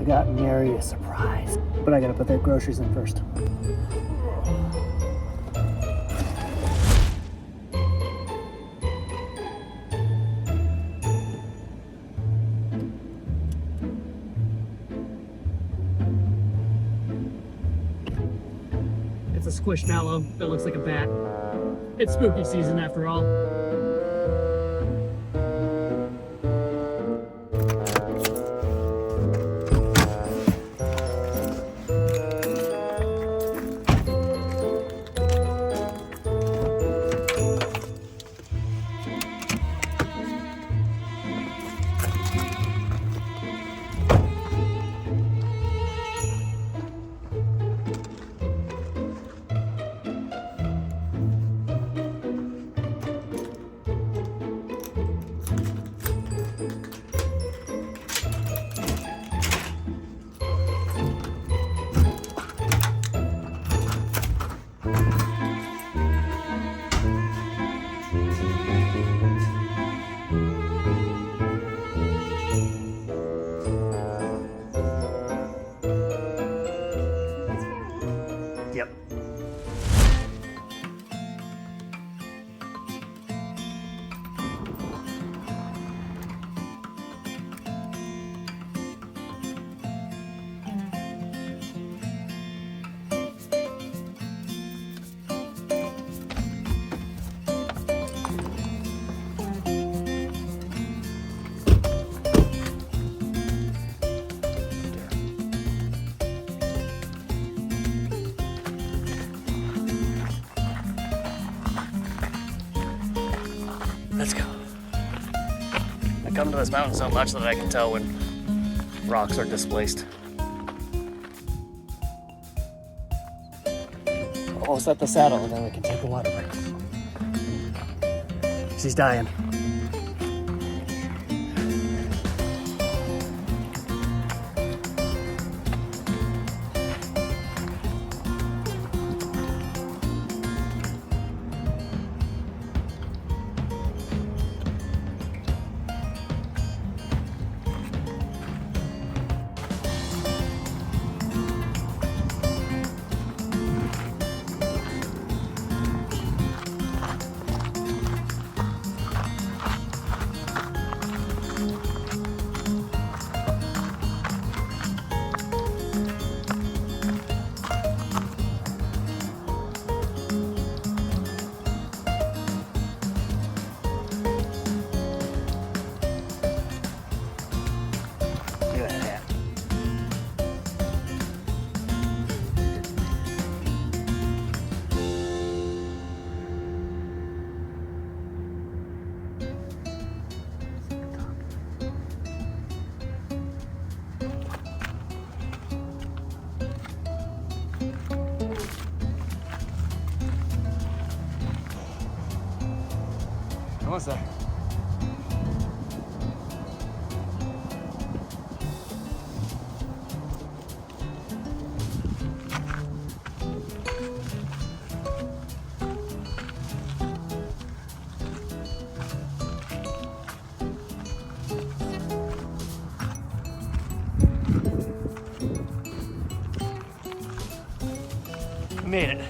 I got Mary a surprise, but I gotta put the groceries in first. It's a squishmallow that looks like a bat. It's spooky season after all. Yep. Let's go. I come to this mountain so much that I can tell when rocks are displaced. Almost at the saddle, and then we can take a water break. She's dying. What's that? Made it.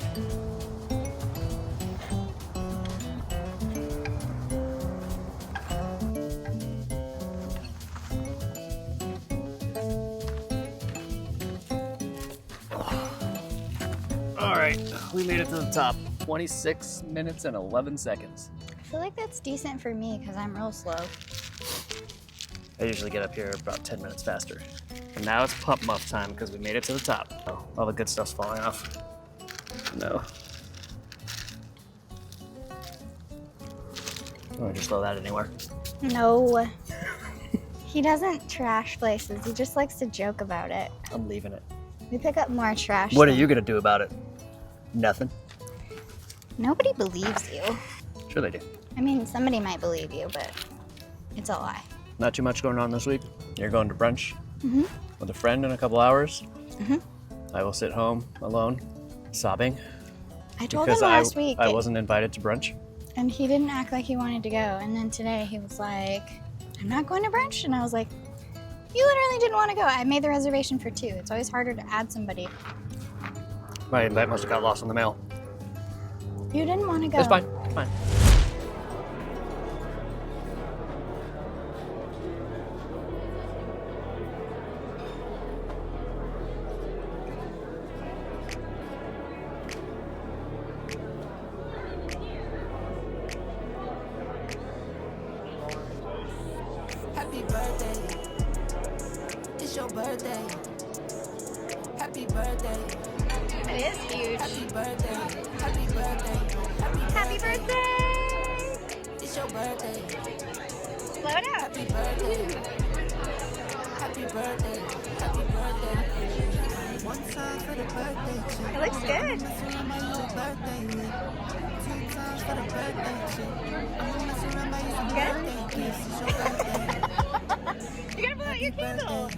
All right, we made it to the top. 26 minutes and 11 seconds. I feel like that's decent for me because I'm real slow. I usually get up here about 10 minutes faster. And now it's pup muff time because we made it to the top. Oh, all the good stuff's falling off. No. Or just throw that anywhere. No. He doesn't trash places. He just likes to joke about it. I'm leaving it. We pick up more trash. What are you gonna do about it? Nothing. Nobody believes you. Sure they do. I mean, somebody might believe you, but it's a lie. Not too much going on this week. You're going to brunch with a friend in a couple hours. I will sit home alone, sobbing. I told him last week. I wasn't invited to brunch. And he didn't act like he wanted to go. And then today he was like, I'm not going to brunch. And I was like, You literally didn't want to go. I made the reservation for 2. It's always harder to add somebody. My invite must have got lost in the mail. You didn't want to go. It's fine. It's fine. Happy birthday. It's your birthday. Happy birthday. It is huge. Happy birthday. Happy birthday. Happy birthday! It's your birthday. Blow it out. Happy birthday. Happy birthday. Happy birthday. One time for the birthday. It looks good. Good? You gotta blow out your candle.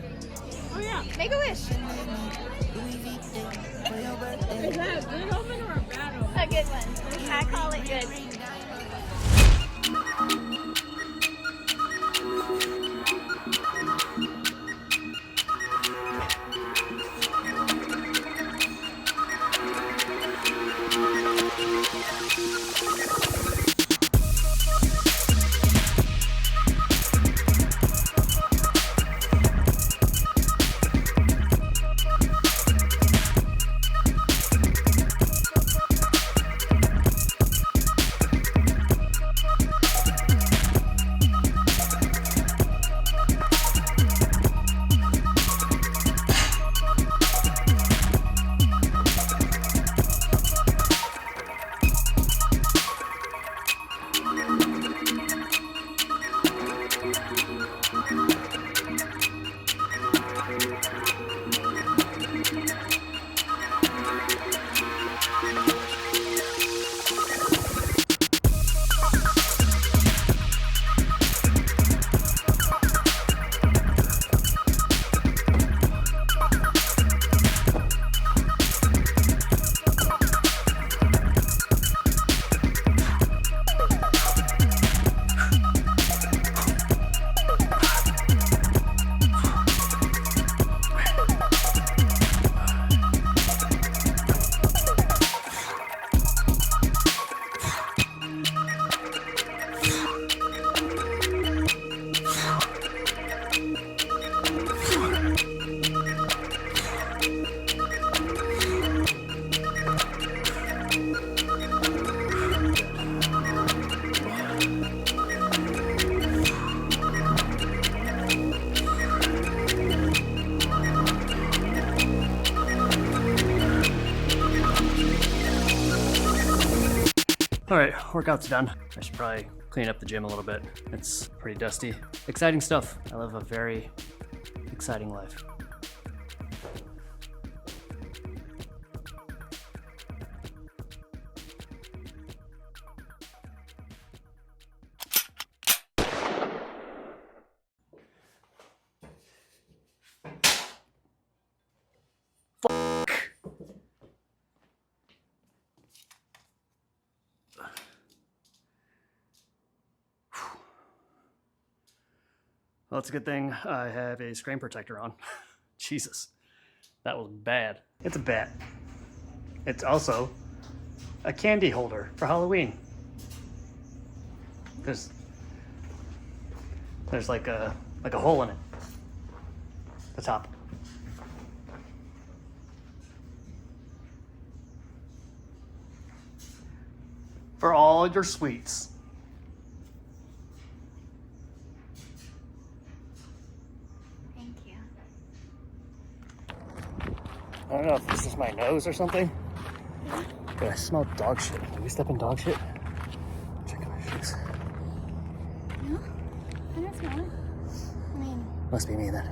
Oh yeah. Make a wish. Is that a good omen or a bad omen? A good one. I call it good. All right, workout's done. I should probably clean up the gym a little bit. It's pretty dusty. Exciting stuff. I live a very exciting life. Well, it's a good thing I have a screen protector on. Jesus, that was bad. It's a bat. It's also a candy holder for Halloween. There's like a hole in it. The top. For all your sweets. Thank you. I don't know if this is my nose or something, but I smell dog shit. Did we step in dog shit? Check my shoes. No? I don't smell it. I mean, Must be me then.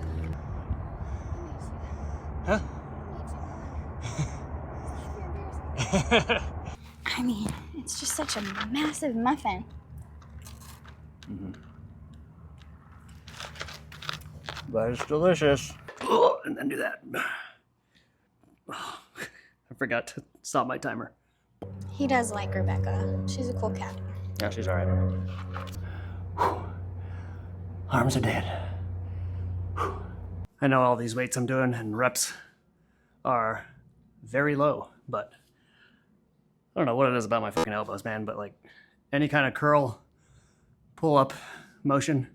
Huh? I mean, it's just such a massive muffin. But it's delicious. Oh, and then do that. Oh, I forgot to stop my timer. He does like Rebecca. She's a cool cat. Yeah, she's all right. Arms are dead. I know all these weights I'm doing and reps are very low, but I don't know what it is about my fucking elbows, man, but like any kind of curl, pull up motion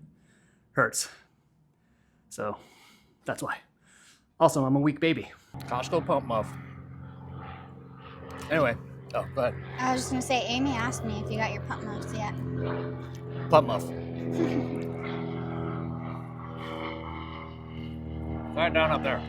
hurts. So that's why. Also, I'm a weak baby. Costco pump muff. Anyway, oh, go ahead. I was just gonna say, Amy asked me if you got your pump muffs yet. Pump muff. Right down up there.